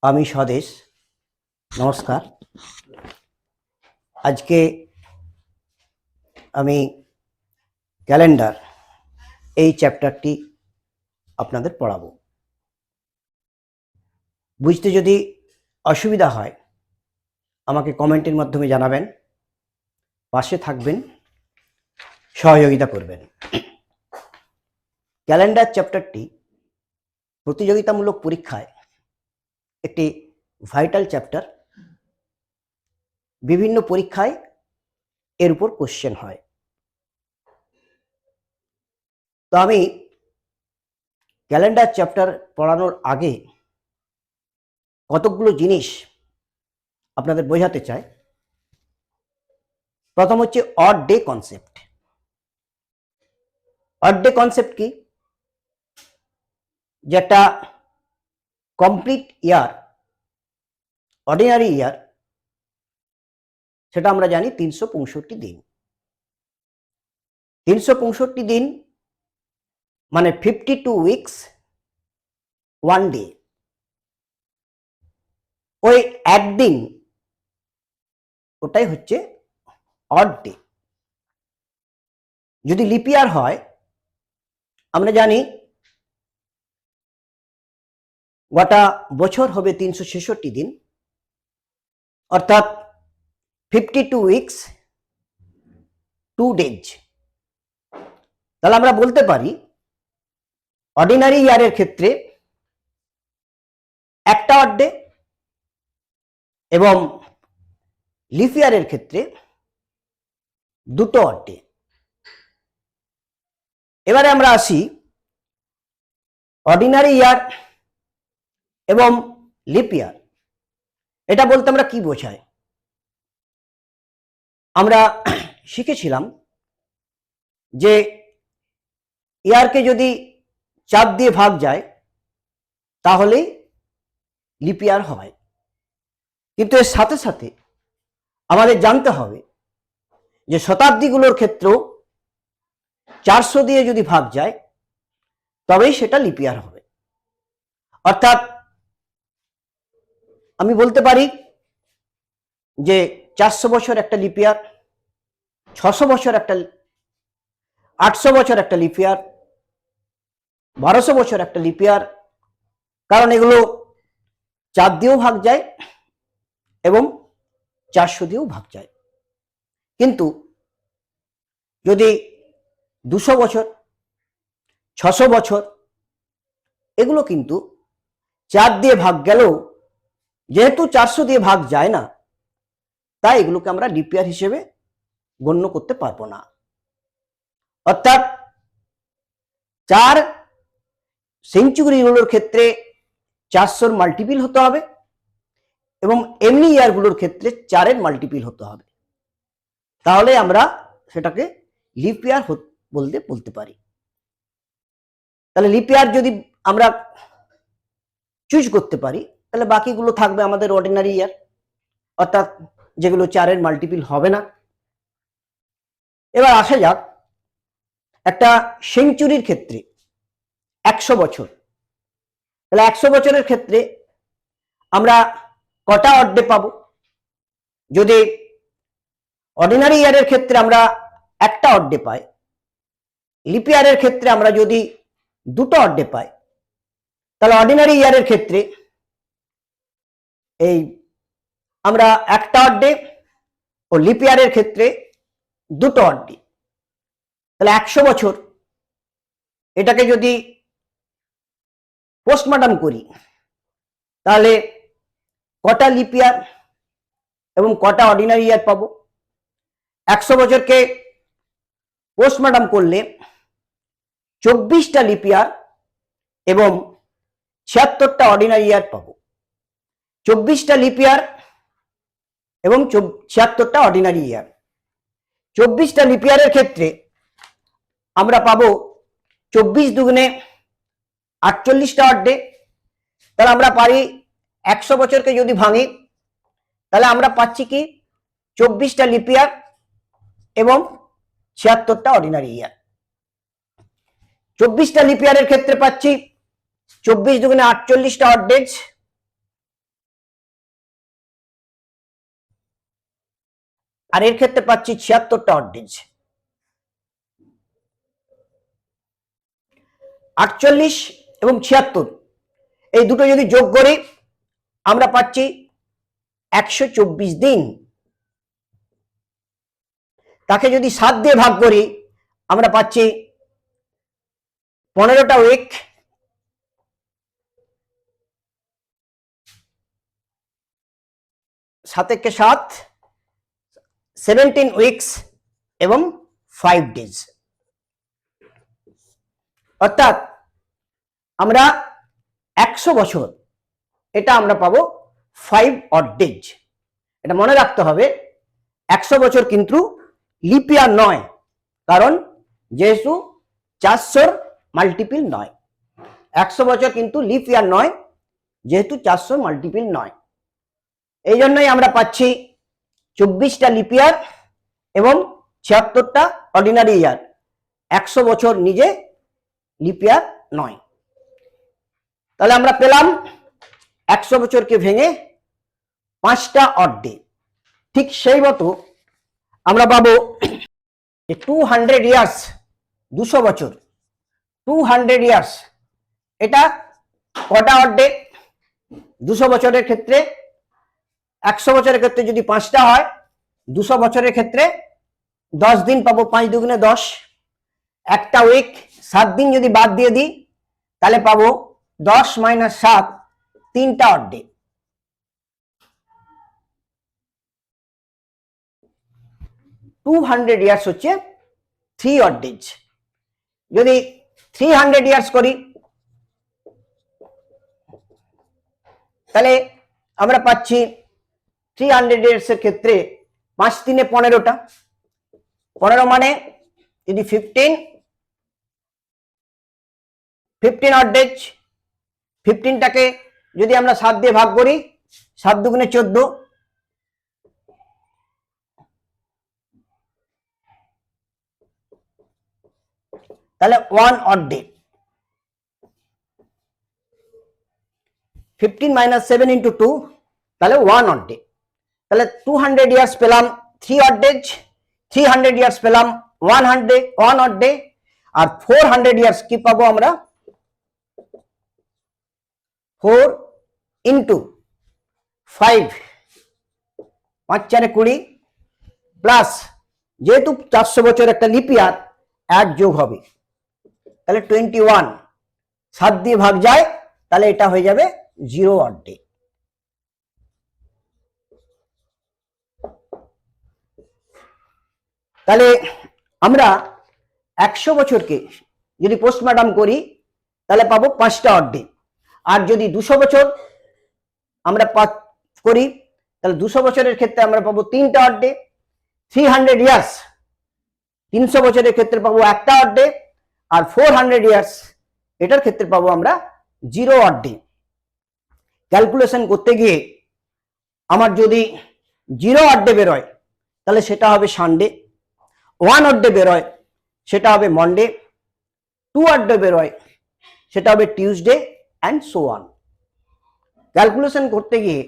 আমি স্বদেশ। নমস্কার। আজকে আমি ক্যালেন্ডার এই চ্যাপ্টারটি আপনাদের পড়াবো। বুঝতে যদি অসুবিধা হয় আমাকে কমেন্টের মাধ্যমে জানাবেন, পাশে থাকবেন, সহযোগিতা করবেন। ক্যালেন্ডার চ্যাপ্টারটি প্রতিযোগিতামূলক পরীক্ষায় একটি ভাইটাল চ্যাপ্টার। বিভিন্ন পরীক্ষায় এর উপর কোশ্চেন হয়। তো আমি ক্যালেন্ডার চ্যাপ্টার পড়ানোর আগে কতকগুলো জিনিস আপনাদের বোঝাতে চাই। প্রথম হচ্ছে odd day concept. Odd day concept কি? যেটা কমপ্লিট ইয়ার, অর্ডিনারি ইয়ার, সেটা আমরা জানি 365 দিন। 365 দিন মানে 52 উইকস 1 ডে। ওই একদিন, ওটাই হচ্ছে অড ডে। যদি লিপ ইয়ার হয়, আমরা জানি গোটা বছর হবে 366 দিন, অর্থাৎ 52 উইকস 2 ডেজ। তাহলে আমরা বলতে পারি অর্ডিনারি ইয়ারের ক্ষেত্রে একটা অড ডে এবং লিপ ইয়ারের ক্ষেত্রে দুটো অড ডে। এবারে আমরা আসি অর্ডিনারি ইয়ার এবং লিপ ইয়ার। এটা বলতে আমরা কি বোঝাই? আমরা শিখেছিলাম যে ইয়ারকে যদি 4 দিয়ে ভাগ যায় তাহলেই লিপ ইয়ার হয়। কিন্তু এর সাথে সাথে আমাদের জানতে হবে যে শতাব্দীগুলোর ক্ষেত্রেও 400 দিয়ে যদি ভাগ যায় তবেই সেটা লিপ ইয়ার হবে। অর্থাৎ আমি বলতে পারি যে 400 বছর একটা লিপ ইয়ার, 600 বছর একটা, 800 বছর একটা লিপ ইয়ার, 1200 বছর একটা লিপ ইয়ার, কারণ এগুলো 4 দিয়েও ভাগ যায় এবং 400 দিয়েও ভাগ যায়। কিন্তু যদি 200 বছর, 600 বছর, এগুলো কিন্তু 4 দিয়ে ভাগ গেলেও যেহেতু 400 দিয়ে ভাগ যায় না, তাই এগুলোকে আমরা লিপ ইয়ার হিসেবে গণ্য করতে পারবো না। অর্থাৎ 4 সেঞ্চুরিগুলোর ক্ষেত্রে 400-র মাল্টিপিল হতে হবে এবং এমনি ইয়ারগুলোর ক্ষেত্রে 4-এর মাল্টিপিল হতে হবে। তাহলে আমরা সেটাকে লিপ ইয়ার বলতে পারি। তাহলে লিপ ইয়ার যদি আমরা চুজ করতে পারি তাহলে বাকিগুলো থাকবে আমাদের অর্ডিনারি ইয়ার, অর্থাৎ যেগুলো 4-এর মাল্টিপিল হবে না। এবার আসা যাক একটা সেঞ্চুরির ক্ষেত্রে 100 বছর। তাহলে 100 বছরের ক্ষেত্রে আমরা কটা অড ডে পাবো? যদি অর্ডিনারি ইয়ারের ক্ষেত্রে আমরা একটা অড ডে পাই, লিপ ইয়ারের ক্ষেত্রে আমরা যদি দুটো অড ডে পাই, তাহলে অর্ডিনারি ইয়ারের ক্ষেত্রে এই আমরা একটা অড ডে ও লিপ ইয়ারের ক্ষেত্রে দুটো অড ডে। তাহলে 100 বছর এটাকে যদি পোস্টমর্টম করি তাহলে কটা লিপ ইয়ার এবং কটা অর্ডিনারি ইয়ার পাবো? 100 বছরকে পোস্টমর্টম করলে 24টা লিপ ইয়ার এবং 76টা অর্ডিনারি ইয়ার পাবো। 24টা লিপ ইয়ার এবং 76টা অর্ডিনারি ইয়ার। 24টা লিপ ইয়ারের ক্ষেত্রে আমরা পাবো 24 দুগুণে 48টা অড ডে। তাহলে আমরা পারি 100 বছরকে যদি ভাঙি তাহলে আমরা পাচ্ছি কি 24টা লিপ ইয়ার এবং 76টা অর্ডিনারি ইয়ার। 24টা লিপ ইয়ারের ক্ষেত্রে পাচ্ছি 24 দুগুণে 48টা অড ডেজ আর এর ক্ষেত্রে পাচ্ছি 76টা অড ডেজ। 48 এবং 76 এই দুটো যদি যোগ করি আমরা পাচ্ছি 124 দিন। তাকে যদি 7 দিয়ে ভাগ করি আমরা পাচ্ছি 15টা উইক, 7 × 7 17 উইকস এবং 5 ডেজ। অর্থাৎ আমরা 100 বছর এটা আমরা পাবো 5 অড ডেজ। এটা মনে রাখতে হবে, 100 বছর কিন্তু লিপ ইয়ার নয়, কারণ যেহেতু 400 মাল্টিপিল নয়। 100 বছর কিন্তু লিপ ইয়ার নয়, যেহেতু 400 মাল্টিপিল নয়। এই জন্যই আমরা পাচ্ছি 24টা লিপ ইয়ার এবং 76টা অর্ডিনারি ইয়ার। 100 বছর নিজে লিপ ইয়ার নয়। তাহলে আমরা পেলাম 100 বছরকে ভেঙে 5টা অড ডে। ঠিক সেই মতো আমরা পাবো 200 ইয়ার্স, 200 বছর, 200 ইয়ার্স এটা কটা অড ডে? 200 বছরের ক্ষেত্রে, 100 বছরের ক্ষেত্রে যদি 5টা হয়, 200 বছরের ক্ষেত্রে 10 দিন পাবো, 5 দুগুণে 10। একটা উইক, 7 দিন যদি বাদ দিয়ে দিই তাহলে পাবো 10 - 7, 3টা অড ডে। ইয়ার্স হচ্ছে 3 অড ডেজ। যদি 300 ইয়ার্স করি তাহলে আমরা পাচ্ছি 300 ইয়ার্স এর ক্ষেত্রে 5 × 3 = 15টা। 15 মানে যদি 15 অড ডেজ। 15টাকে যদি আমরা 7 দিয়ে ভাগ করি, 7 দুগুণে 14, তাহলে 1 অড ডে। 15 - 7 × 2 তাহলে 1 অড ডে। তাহলে 200 ইয়ার্স পেলাম 3 অড ডেজ, 300 ইয়ার্স পেলাম 1 অড ডে, আর 400 ইয়ার্স কি পাবো আমরা? 4 × 5, 5 × 4 = 20, প্লাস যেহেতু 400 বছর একটা লিপ ইয়ার, 1 যোগ হবে, তাহলে 21। 7 দিয়ে ভাগ যায়, তাহলে এটা হয়ে যাবে 0 অড ডে। তাহলে আমরা 100 বছরকে যদি পোস্টমর্টম করি তাহলে পাবো 5টা অড ডে। আর যদি 200 বছর আমরা করি তাহলে 200 বছরের ক্ষেত্রে আমরা পাবো 3টা অড ডে। 300 ইয়ার্স, 300 বছরের ক্ষেত্রে পাবো 1টা অড ডে। আর 400 ইয়ার্স এটার ক্ষেত্রে পাবো আমরা 0 অড ডে। ক্যালকুলেশন করতে গিয়ে আমার যদি 0 অড ডে বেরোয় তাহলে সেটা হবে সানডে, 1 অড ডে বেরোয় সেটা হবে মন্ডে, 2 অড ডে বেরোয় সেটা হবে Tuesday, and so on. Calculation করতে গিয়ে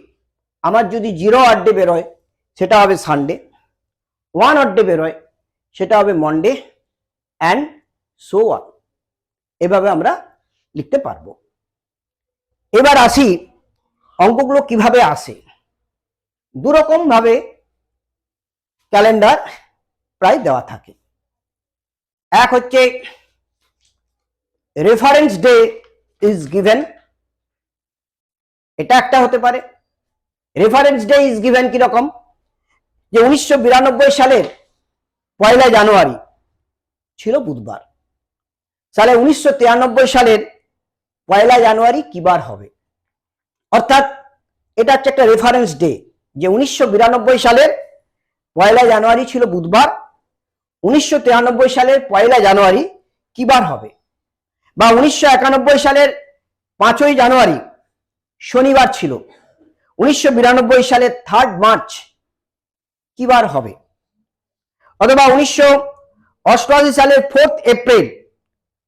আমার যদি 0 অড ডে বেরোয় সেটা হবে সানডে, 1 অড ডে বেরোয় সেটা হবে মন্ডে, অ্যান্ড সো অন। এভাবে আমরা লিখতে পারবো। এবার আসি অঙ্কগুলো কিভাবে আসে। দুরকম ভাবে ক্যালেন্ডার প্রায় দেওয়া থাকে। এক হচ্ছে রেফারেন্স ডে ইজ গিভেন, এটা একটা হতে পারে। রেফারেন্স ডে ইজ গিভেন কিরকম? যে 1992 সালের 1 জানুয়ারি ছিল বুধবার, তাহলে 1993 সালের 1 জানুয়ারি কি বার হবে? অর্থাৎ এটা হচ্ছে একটা রেফারেন্স ডে, যে 1992 সালের 1 জানুয়ারি ছিল বুধবার, 1993 সালের 1 জানুয়ারি কি বার হবে? বা 1991 সালের 5ই জানুয়ারি শনিবার ছিল, 1992 সালের 3 মার্চ কি বার হবে? অথবা 1988 সালের 4 এপ্রিল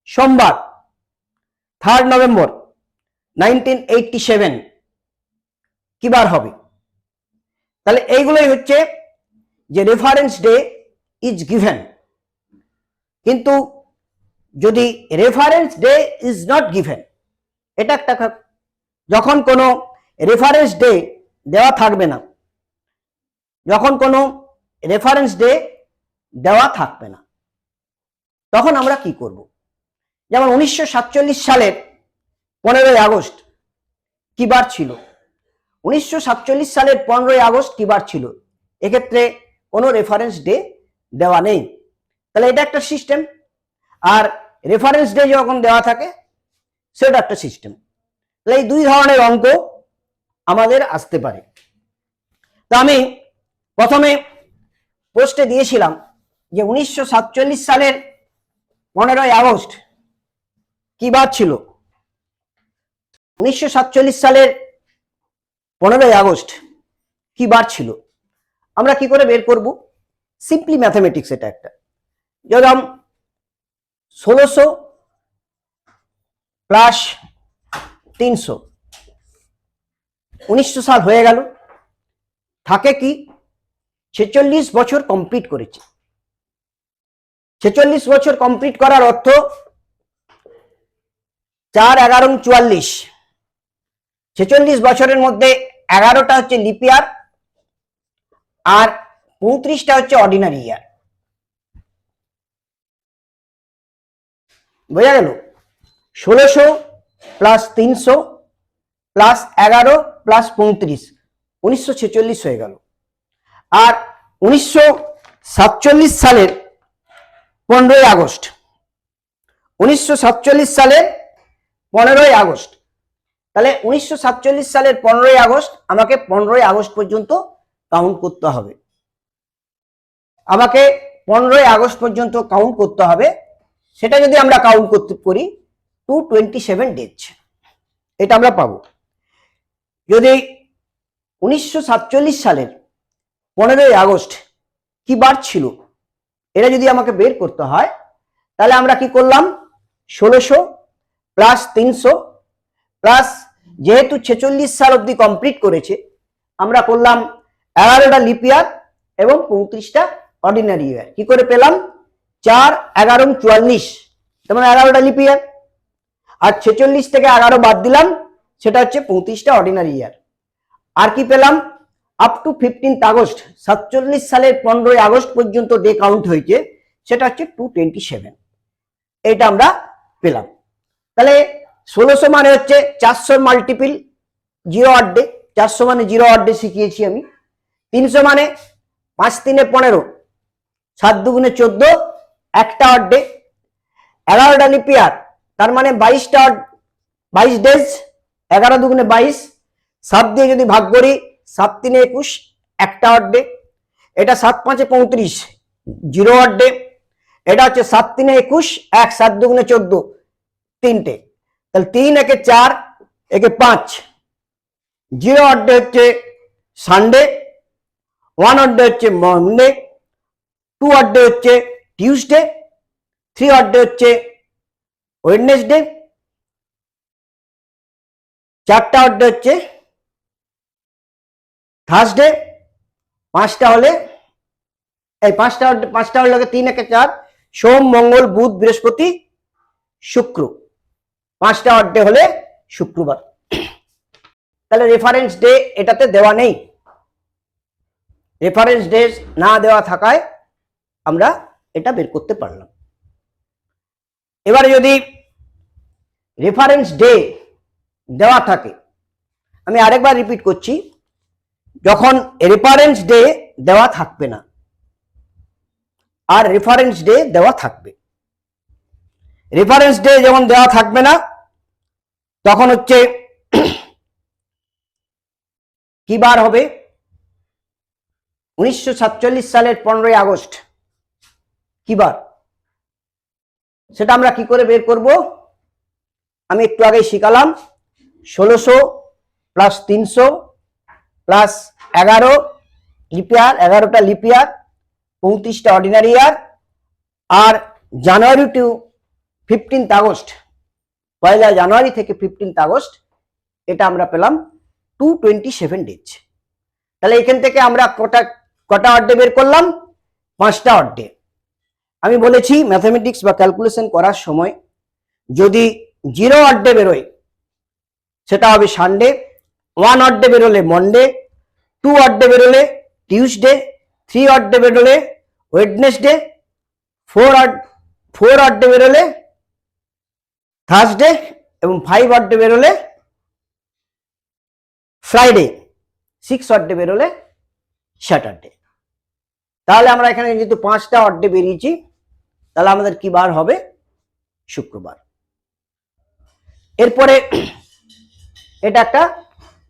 সোমবার, 3 নভেম্বর 1987 কি বার হবে? তাহলে এইগুলোই হচ্ছে যে রেফারেন্স ডে ইজ গিভেন, কিন্তু যদি reference day is not given, এটা একটা যখন কোনো রেফারেন্স ডে দেওয়া থাকবে না, যখন কোনো রেফারেন্স ডে দেওয়া থাকবে না, তখন আমরা কি করব? যেমন 1947 সালের 15ই আগস্ট কি বার ছিল? 1947 সালের 15ই আগস্ট কি বার ছিল? এক্ষেত্রে কোনো রেফারেন্স ডে দেওয়া নেই, তাহলে এটা একটা সিস্টেম। আর রেফারেন্স ডে যখন দেওয়া থাকে সেটা একটা সিস্টেম। তাহলে এই দুই ধরনের অঙ্ক আমাদের আসতে পারে। তো আমি প্রথমে পোস্টে দিয়েছিলাম যে 1947 সালের 15ই আগস্ট কি বার ছিল? 1947 সালের 15ই আগস্ট কি বার ছিল? আমরা কি করে বের করব? সিম্পলি ম্যাথমেটিক্স, এটা একটা। যেরকম 1600 প্লাস 300, 1900 সাল হয়ে গেল, থাকে কি 46 বছর কমপ্লিট করেছে। 46 বছর কমপ্লিট করার অর্থ 4 11 44, 46 বছরের মধ্যে 11টা হচ্ছে লিপ ইয়ার আর 35টা হচ্ছে অর্ডিনারি ইয়ার। বোঝা গেল? 1600 প্লাস 300 প্লাস 11 প্লাস 35, 1946 হয়ে গেল। আর 1947 সালের 15ই আগস্ট, 1947 সালের 15ই আগস্ট, তাহলে 1947 সালের 15ই আগস্ট আমাকে 15ই আগস্ট পর্যন্ত কাউন্ট করতে হবে। আমাকে 15ই আগস্ট পর্যন্ত কাউন্ট করতে হবে। সেটা যদি আমরা কাউন্ট করতে করি 227 ডেজ, এটা আমরা পাবো। যদি 1947 সালের 15ই আগস্ট কি বার ছিল এটা যদি আমাকে বের করতে হয়, তাহলে আমরা কি করলাম? 1600 প্লাস 300 প্লাস, যেহেতু 46 সাল অব্দি কমপ্লিট করেছে, আমরা করলাম 11টা লিপ ইয়ার এবং 35টা অর্ডিনারি ইয়ার। কি করে পেলাম? 4 11 44, যেমন 11টা লিপ ইয়ার, আর 46 থেকে 11 বাদ দিলাম, সেটা হচ্ছে 35টা অর্ডিনারি ইয়ার। আর কি পেলাম? আপ টু 15 আগস্ট, 47 সালের 15ই আগস্ট পর্যন্ত ডে কাউন্ট হয়েছে, সেটা হচ্ছে 227। এটা আমরা পেলাম। তাহলে 1600 মানে হচ্ছে 400 মাল্টিপিল 0 অড ডে, 400 মানে 0 অড ডে শিখিয়েছি আমি। 300 মানে 5 3 15, 7 2 14, একটা অড ডে। 11টা লিপ ইয়ার, তার মানে 22টা 22 ডেজ, 11 2 22, 7 দিয়ে যদি ভাগ করি 7 3 21, একটা অড ডে। এটা 7 5 35, 0 অড ডে। এটা হচ্ছে 7 3 21, 1 7 2 14, তিনটে, তাহলে 3 একে 4 একে 5, 0 অড ডে হচ্ছে সানডে, 1 অড ডে হচ্ছে মন্ডে, 2 অড ডে হচ্ছে টিউসডে, 3 অড ডে হচ্ছে ওয়েডনেসডে, 4টা অড ডে হচ্ছে থার্সডে, 5টা হলে এই 5টা হলে 3 একে 4, সোম মঙ্গল বুধ বৃহস্পতি শুক্র, 5টা অড ডে হলে শুক্রবার। তাহলে রেফারেন্স ডে এটাতে দেওয়া নেই। রেফারেন্স ডে না দেওয়া থাকায় আমরা এটা বের করতে পারলাম। এবারে যদি রেফারেন্স ডে দেওয়া থাকে, আমি আরেকবার রিপিট করছি, যখন রেফারেন্স ডে দেওয়া থাকবে না আর রেফারেন্স ডে দেওয়া থাকবে। রেফারেন্স ডে যেমন দেওয়া থাকবে না, তখন হচ্ছে কি বার হবে? 1947 সালের 15ই আগস্ট কি বার, সেটা আমরা কি করে বের করব? আমি একটু আগে শিখালাম, 1600 প্লাস 300 প্লাস 11 লিপ ইয়ার, 11টা লিপ ইয়ার, 35টা অর্ডিনারি ইয়ার, আর জানুয়ারি টু 15 আগস্ট, 1 জানুয়ারি থেকে 15 আগস্ট, এটা আমরা পেলাম 227 ডেজ। তাহলে এখান থেকে আমরা কটা অড ডে বের করলাম? 5টা অড ডে। আমি বলেছি ম্যাথমেটিক্স বা ক্যালকুলেশন করার সময় যদি 0 অড ডে বেরোয় সেটা হবে সানডে, 1 অড ডে বেরোলে মন্ডে, 2 অড ডে বেরোলে টিউসডে, 3 অড ডে বেরোলে ওয়েডনেসডে, 4 অড ডে বেরোলে থার্সডে এবং 5 অড ডে বেরোলে ফ্রাইডে, 6 অড ডে বেরোলে স্যাটারডে। তাহলে আমরা এখানে যেহেতু 5টা অড ডে বেরিয়েছি, তাহলে আমাদের কি বার হবে? শুক্রবার। এরপরে এটা একটা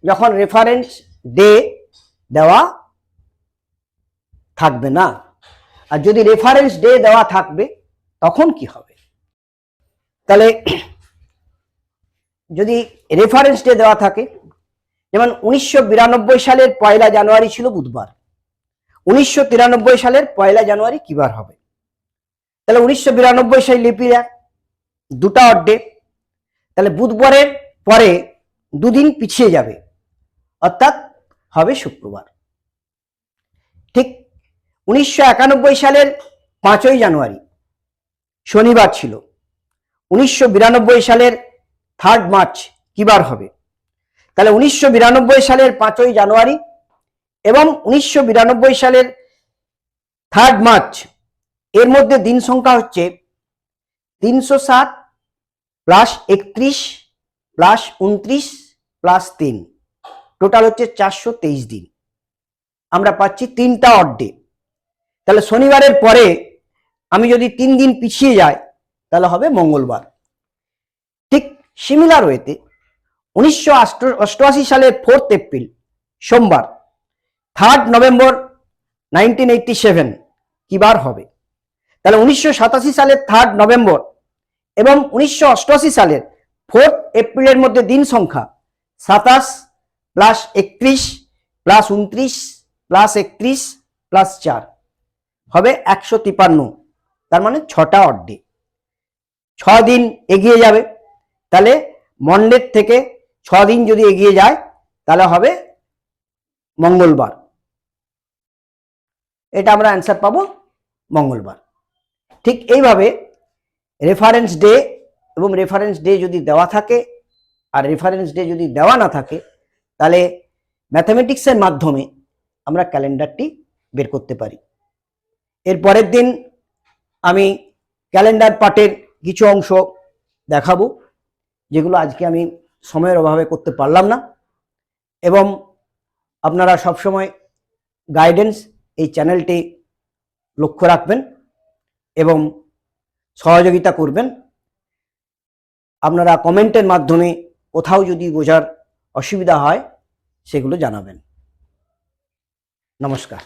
যখন রেফারেন্স ডে দেওয়া থাকবে না, আর যদি রেফারেন্স ডে দেওয়া থাকবে তখন কি হবে? তাহলে যদি রেফারেন্স ডে দেওয়া থাকে, যেমন 1992 সালের 1 জানুয়ারি ছিল বুধবার, 1993 সালের 1 জানুয়ারি কি বার হবে? তাহলে 1992 সাল লিপ ইয়ার, 2টা অড ডে, তাহলে বুধবারের পরে 2 দিন পিছিয়ে যাবে, অর্থাৎ হবে শুক্রবার। ঠিক 1991 সালের 5 জানুয়ারি শনিবার ছিল, 1992 সালের 3 মার্চ কি বার হবে? তাহলে 1992 সালের 5 জানুয়ারি এবং 1992 সালের 3 মার্চ এর মধ্যে দিন সংখ্যা হচ্ছে 307 প্লাস 31 প্লাস 29 প্লাস 3, টোটাল হচ্ছে 423 দিন। আমরা পাচ্ছি 3টা অড ডে। তাহলে শনিবারের পরে আমি যদি 3 দিন পিছিয়ে যাই তাহলে হবে মঙ্গলবার। ঠিক সিমিলার ওয়েতে 1988 সালের 4 এপ্রিল সোমবার, 3 নভেম্বর 1987 কি বার হবে? তাহলে 1987 সালের 3 নভেম্বর এবং 1988 সালের 4 এপ্রিলের মধ্যে দিন সংখ্যা 27 প্লাস 31 প্লাস 29 প্লাস 31 প্লাস 4 হবে 153, তার মানে 6টা অড ডে। 6 দিন এগিয়ে যাবে, তাহলে মন্ডের থেকে 6 দিন যদি এগিয়ে যায় তাহলে হবে মঙ্গলবার। এটা আমরা অ্যান্সার পাবো মঙ্গলবার। ঠিক এইভাবে রেফারেন্স ডে এবং রেফারেন্স ডে যদি দেওয়া থাকে আর রেফারেন্স ডে যদি দেওয়া না থাকে, তাহলে ম্যাথমেটিক্সের মাধ্যমে আমরা ক্যালেন্ডারটি বের করতে পারি। এর পরের দিন আমি ক্যালেন্ডার পার্টের কিছু অংশ দেখাবো, যেগুলো আজকে আমি সময়ের অভাবে করতে পারলাম না। এবং আপনারা সবসময় গাইডেন্স এই চ্যানেলটি লক্ষ্য রাখবেন এবং সহযোগিতা করবেন। আপনারা কমেন্টের মাধ্যমে কোথাও যদি বোঝার অসুবিধা হয় সেগুলো জানাবেন। নমস্কার।